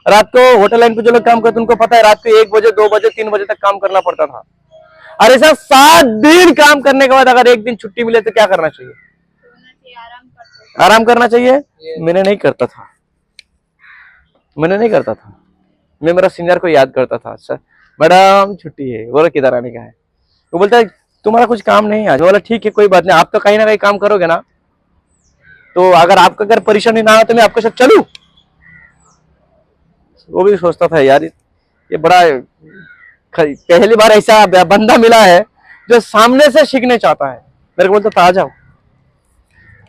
रात को होटल लाइन पे जो लोग काम करते उनको पता है रात को 1 बजे 2 बजे 3 बजे तक काम करना पड़ता था। और ऐसा 7 दिन काम करने के बाद अगर एक दिन छुट्टी मिले तो क्या करना चाहिए? आराम करना चाहिए। मैंने नहीं करता था, मैं मेरा सीनियर को याद करता था, सर मैडम छुट्टी है, बोला किधर आने का है? वो बोलता है तुम्हारा कुछ काम नहीं है आज। बोला ठीक है कोई बात नहीं, आप तो कहीं ना कहीं काम करोगे ना, तो अगर आपका अगर परेशानी ना हो तो मैं आपके साथ चलूं। वो भी सोचता था यार ये बड़ा पहली बार ऐसा बंदा मिला है जो सामने से सीखने चाहता है। मेरे को बोलता था आ जाओ,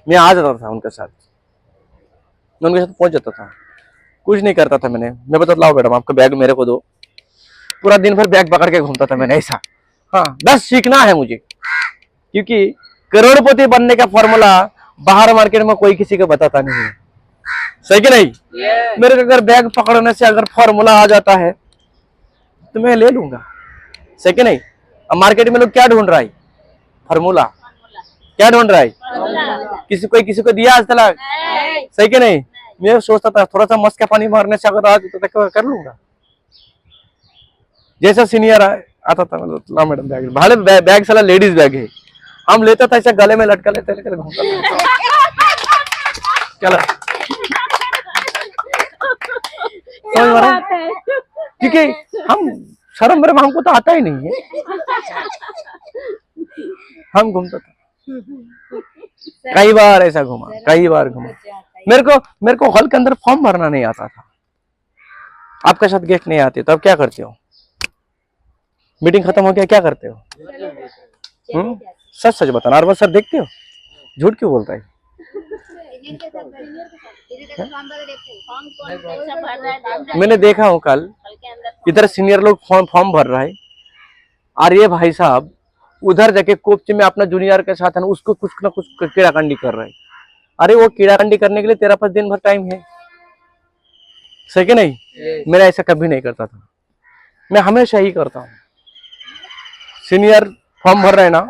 मैं आ जाता था उनके साथ, मैं उनके साथ पहुंच जाता था, कुछ नहीं करता था। मैं बताता लाओ मैडम आपका बैग मेरे को दो, पूरा दिन भर बैग पकड़ के घूमता था मैंने ऐसा। हाँ बस सीखना है मुझे, क्योंकि करोड़पति बनने का फॉर्मूला बाहर मार्केट में कोई किसी को बताता नहीं है। सही कि नहीं? मेरे को अगर बैग पकड़ने से अगर फॉर्मूला आ जाता है तो मैं ले लूंगा। सही कि नहीं? अब मार्केट में लोग क्या ढूंढ रहा है? फॉर्मूला। क्या ढूंढ रहा है? किसी को दिया आज तक? सही कि नहीं? मैं सोचता था थोड़ा सा मस्का पानी मारने से अगर आज तो कर लूंगा। जैसा सीनियर आता था ला मैडम बैग, भाले बैग साला लेडीज बैग है, हम लेता था ऐसा गले में लटका लेते लेकर घूमता था। चला क्योंकि हम शर्म वरम हमको तो आता ही नहीं है, हम घूमता था। कई बार ऐसा घूमा, कई बार घूमा। मेरे को हॉल के अंदर फॉर्म भरना नहीं आता था। आपके साथ गेस्ट नहीं आते तो अब क्या करते हो? मीटिंग खत्म हो गया क्या करते हो? सच सच बताना। और बस सर देखते हो, झूठ क्यों बोलता है? मैंने देखा हूँ कल इधर सीनियर लोग फॉर्म भर रहा है और ये भाई साहब उधर जाके कोपचे में अपना जूनियर के साथ है ना उसको कुछ ना कुछ कीड़ाकंडी कर रहा है। अरे वो कीड़ाकंडी करने के लिए तेरा पास दिन भर टाइम है। सही कि नहीं? मेरा ऐसा कभी नहीं करता था, मैं हमेशा ही करता हूँ। सीनियर फॉर्म भर रहे हैं ना,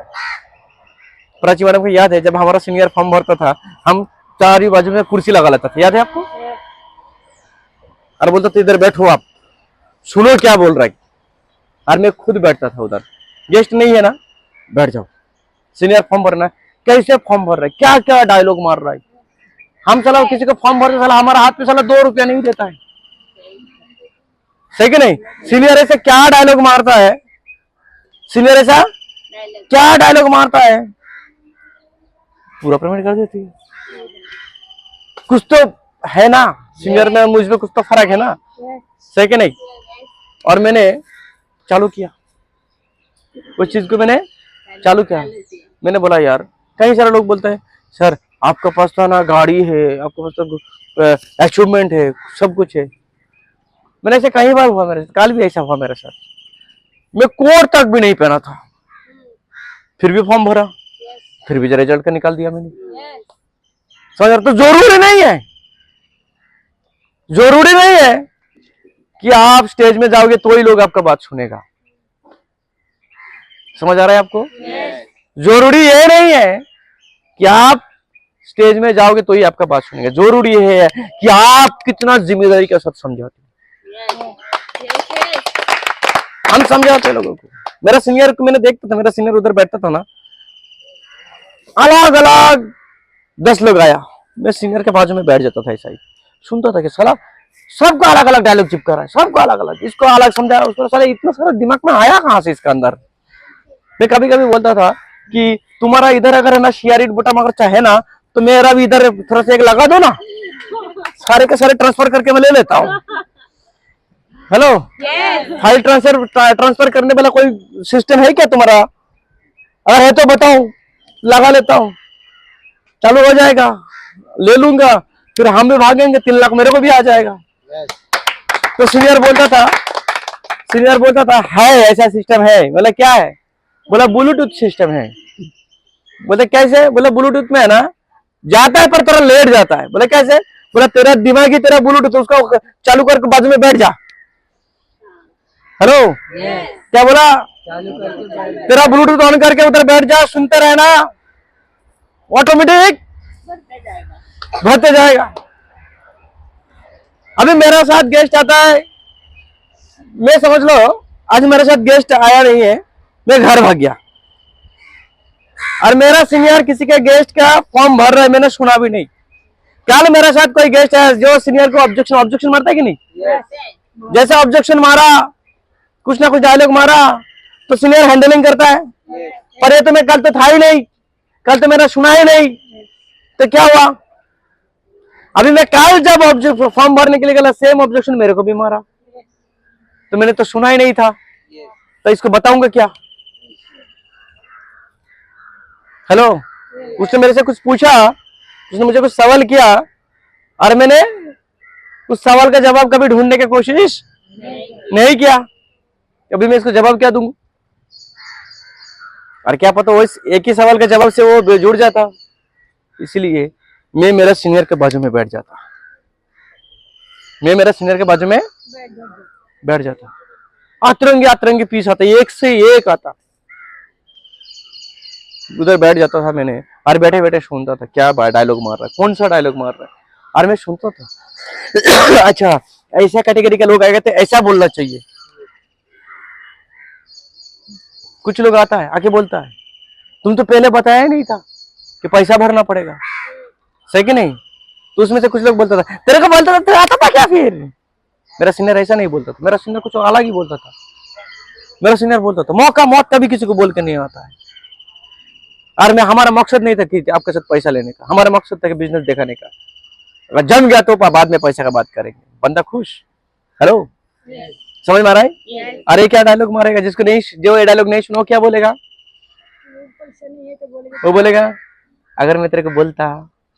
प्राची मैडम को याद है जब हमारा सीनियर फॉर्म भरता था हम चारों बाजू में कुर्सी लगा लेता था, याद है आपको? और बोलता था इधर बैठो आप सुनो क्या बोल रहा है, और मैं खुद बैठता था उधर। गेस्ट नहीं है ना, बैठ जाओ। सीनियर फॉर्म भरना है, कैसे फॉर्म भर रहा है, क्या क्या डायलॉग मार रहा है। हम साला किसी को फॉर्म भरते साला हमारा हाथ पे साला 2 रुपया नहीं देता है। सही कि नहीं? सीनियर ऐसे क्या डायलॉग मारता है, सीनियर ऐसा क्या डायलॉग मारता है, पूरा पेमेंट कर देती है। कुछ तो है ना सीनियर में मुझ में कुछ तो फर्क है ना। सही कि नहीं? और मैंने चालू किया उस चीज को, मैंने चालू किया। मैंने बोला यार कई सारे लोग बोलते हैं सर आपके पास तो ना गाड़ी है, आपके पास तो अचीवमेंट है, सब कुछ है। मैंने ऐसे कई बार हुआ मेरे साथ, कल भी ऐसा हुआ मेरे साथ। मैं कोट तक भी नहीं पहना था, फिर भी फॉर्म भरा, फिर भी रिजल्ट का निकाल दिया मैंने। समझ रहे? तो जरूरी नहीं है, जरूरी नहीं है कि आप स्टेज में जाओगे तो ही लोग आपका बात सुनेगा। समझ आ रहा है आपको? जरूरी ये नहीं है कि आप स्टेज में जाओगे तो ही आपका बात सुनेंगे। जरूरी ये है कि आप कितना जिम्मेदारी के साथ समझाते हो। हम समझाते लोगों को। मेरा सीनियर को मैंने देखता था, मेरा सीनियर उधर बैठता था ना, अलग अलग 10 लोग आया, मैं सीनियर के बाजू में बैठ जाता था, ऐसा ही सुनता था कि साला सबको अलग अलग डायलॉग चिपका रहा है, सबको अलग अलग, इसको अलग समझा, उसको साला इतना सारा दिमाग में आया कहां से इसका अंदर। मैं कभी कभी बोलता था कि तुम्हारा इधर अगर है ना शियारिट बटन अगर चाहे ना तो मेरा भी इधर थोड़ा सा एक लगा दो ना, सारे के सारे ट्रांसफर करके मैं ले लेता हूँ। हेलो, फाइल ट्रांसफर करने वाला कोई सिस्टम है क्या तुम्हारा? अगर है तो बताओ, लगा लेता हूँ, चालू हो जाएगा, ले लूंगा, फिर हम भी भागेंगे, 3 लाख मेरे को भी आ जाएगा। तो सीनियर बोलता था है ऐसा सिस्टम है। बोला क्या है? बोला ब्लूटूथ सिस्टम है। बोले कैसे? बोला ब्लूटूथ में है ना, जाता है पर थोड़ा लेट जाता है। बोले कैसे? बोला तेरा दिमाग ही तेरा ब्लूटूथ, उसको चालू करके बाजू में बैठ जा। हेलो, क्या बोला? तेरा ब्लूटूथ ऑन करके उधर बैठ जा, सुनते रहना, ऑटोमेटिक बढ़ते जाएगा। अभी मेरे साथ गेस्ट आता है, मैं समझ लो आज मेरे साथ गेस्ट आया नहीं है, मैं घर भाग गया, और मेरा सीनियर किसी के गेस्ट का फॉर्म भर रहा है, मैंने सुना भी नहीं। कल मेरे साथ कोई गेस्ट है जो सीनियर को ऑब्जेक्शन मारता है कि नहीं? जैसे ऑब्जेक्शन मारा, कुछ ना कुछ डायलॉग मारा, तो सीनियर हैंडलिंग करता है। पर ये तो मैं कल तो था ही नहीं, कल तो मैंने सुना ही नहीं, तो क्या हुआ? अभी मैं कल जब फॉर्म भरने के लिए गया, सेम ऑब्जेक्शन मेरे को भी मारा, तो मैंने तो सुना ही नहीं था, तो इसको बताऊंगा क्या? हेलो, उसने मेरे से कुछ पूछा, उसने मुझे कुछ सवाल किया, और मैंने उस सवाल का जवाब कभी ढूंढने की कोशिश नहीं किया। अभी मैं इसको जवाब क्या दूंगा? और क्या पता वो इस एक ही सवाल के जवाब से वो जुड़ जाता। इसलिए मैं मेरा सीनियर के बाजू में बैठ जाता, मैं मेरा सीनियर के बाजू में बैठ जाता। अतरंगी पीस आता, एक से एक आता, उधर बैठ जाता था मैंने, और बैठे बैठे सुनता था क्या डायलॉग मार रहा है, कौन सा डायलॉग मार रहा है, और मैं सुनता था। अच्छा, ऐसा कैटेगरी के लोग आएंगे तो ऐसा बोलना चाहिए। कुछ लोग आता है आके बोलता है तुम तो पहले बताया नहीं था कि पैसा भरना पड़ेगा, सही कि नहीं? तो उसमें से कुछ लोग बोलता था तेरे को बोलता था, तेरे आता था क्या? फिर मेरा सीनियर ऐसा नहीं बोलता था, मेरा सीनियर कुछ अलग ही बोलता था। मेरा सीनियर बोलता था मौका मौत कभी किसी को बोल के नहीं आता है, और मैं हमारा मकसद नहीं था कि आपके साथ पैसा लेने का, हमारा मकसद था कि बिजनेस दिखाने का। अगर जम गया तो बाद में पैसा का बात करेंगे, बंदा खुश। हेलो, समझ में आ रहा है? अरे क्या डायलॉग मारेगा, जिसको नहीं, जो ये डायलॉग नहीं सुनो क्या बोलेगा? वो बोलेगा अगर मैं तेरे को बोलता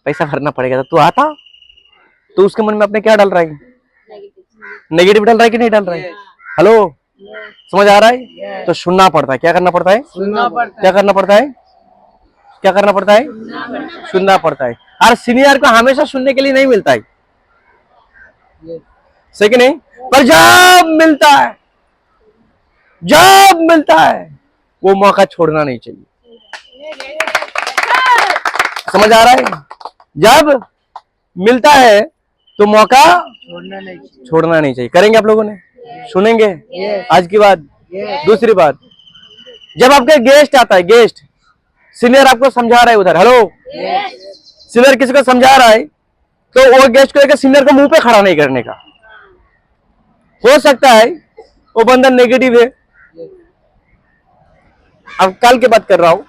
पैसा भरना पड़ेगा तो तू आता, तो उसके मन में अपने क्या डाल रहा है? नेगेटिव डाल रहा है कि नहीं डाल रहा है? हेलो, समझ आ रहा है? तो सुनना पड़ता है। क्या करना पड़ता है? क्या करना पड़ता है? क्या करना पड़ता है? सुनना पड़ता है। और सीनियर को हमेशा सुनने के लिए नहीं मिलता है, सही कि नहीं? पर जब मिलता है वो मौका छोड़ना नहीं चाहिए। समझ आ रहा है? जब मिलता है तो मौका छोड़ना नहीं चाहिए। करेंगे आप लोगों ने? सुनेंगे? आज की बात। दूसरी बात, जब आपके गेस्ट आता है, गेस्ट, सीनियर आपको समझा रहा है उधर, हेलो, सीनियर किसी को समझा रहा है, तो वो गेस्ट को लेकर सीनियर को मुंह पे खड़ा नहीं करने का। हो सकता है वो बंदा नेगेटिव है। अब कल की बात कर रहा हूं,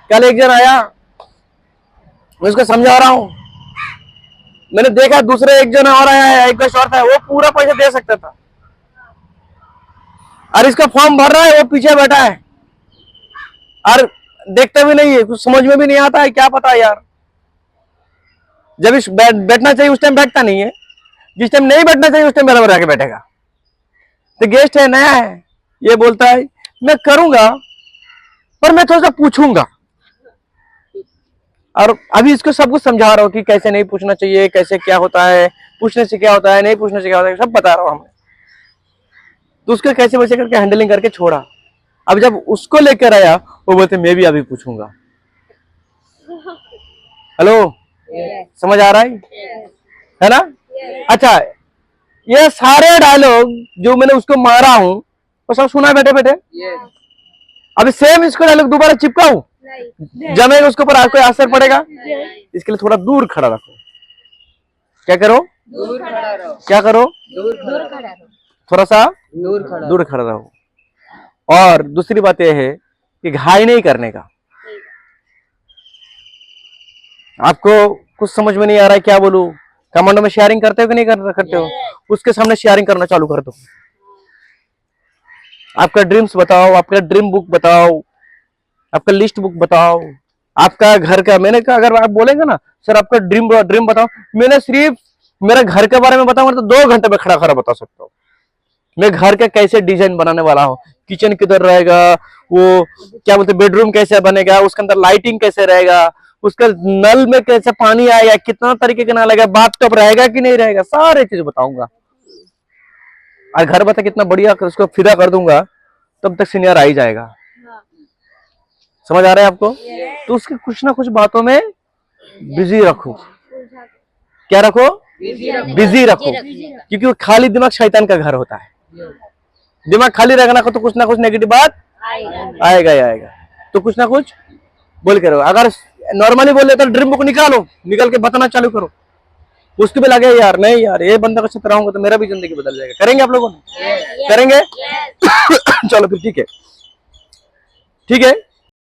कल एक जन आया, मैं उसको समझा रहा हूं, मैंने देखा दूसरे एक जन और आया है, एक गेस्ट और था, वो पूरा पैसा दे सकता था, और इसका फॉर्म भर रहा है, वो पीछे बैठा है और देखते भी नहीं है, कुछ समझ में भी नहीं आता है, क्या पता यार। जब इस बैठना चाहिए उस टाइम बैठता नहीं है, जिस टाइम नहीं बैठना चाहिए उस टाइम बराबर आके बैठेगा। तो गेस्ट है, नया है, ये बोलता है मैं करूंगा पर मैं थोड़ा सा पूछूंगा। और अभी इसको सब कुछ समझा रहा हूँ कि कैसे नहीं पूछना चाहिए, कैसे क्या होता है, पूछने से क्या होता है, नहीं पूछने से क्या होता है, सब बता रहा हूँ हमें। तो उसको कैसे वैसे करके हैंडलिंग करके छोड़ा। अब जब उसको लेकर आया वो बोलते मैं भी अभी पूछूंगा। हेलो, समझ आ रहा है ना? अच्छा, ये सारे डायलॉग जो मैंने उसको मारा हूँ वो सब सुना बैठे बैठे। अभी सेम इसको डायलॉग दोबारा चिपकाऊं, जमेगा उसके ऊपर कोई असर पड़ेगा? इसके लिए थोड़ा दूर खड़ा रखो। क्या करो? दूर खड़ा रहो। क्या करो? दूर खड़ा रहो। थोड़ा सा दूर खड़ा रहो। और दूसरी बात यह है कि घाई नहीं करने का। आपको कुछ समझ में नहीं आ रहा है क्या बोलूं? कमांडो में शेयरिंग करते हो कि नहीं करते हो? उसके सामने शेयरिंग करना चालू कर दो। आपका ड्रीम्स बताओ, आपका ड्रीम बुक बताओ, आपका लिस्ट बुक बताओ, आपका घर का। मैंने कहा अगर आप बोलेंगे ना सर आपका ड्रीम बताओ, मैंने सिर्फ मेरे घर के बारे में बताऊंगा तो 2 घंटे में खड़ा खड़ा बता सकता हूँ। मैं घर का कैसे डिजाइन बनाने वाला हूँ, किचन किधर रहेगा, वो क्या बोलते बेडरूम कैसे बनेगा, उसके अंदर लाइटिंग कैसे रहेगा, उसका नल में कैसे पानी आएगा, कितना तरीके का नल लगेगा, बाथटब रहेगा कि नहीं रहेगा, सारे चीज बताऊंगा। और घर बता कितना बढ़िया उसको फिदा कर दूंगा, तब तक सीनियर आ ही जाएगा। समझ आ रहा है आपको? तो उसके कुछ ना कुछ बातों में बिजी रखो। क्या रखो? बिजी रखो, क्योंकि वो खाली दिमाग शैतान का घर होता है। दिमाग खाली रहेगा ना तो कुछ ना कुछ नेगेटिव बात आएगा ही आएगा। तो कुछ ना कुछ बोल के रहो। अगर नॉर्मली बोल रहे तो ड्रीम बुक निकालो, निकल के बताना चालू करो। उसके भी लगे यार नहीं यार ये बंदा को चित्र रहूंगा तो मेरा भी जिंदगी बदल जाएगा। करेंगे आप लोगों ने? करेंगे? चलो फिर ठीक है, ठीक है।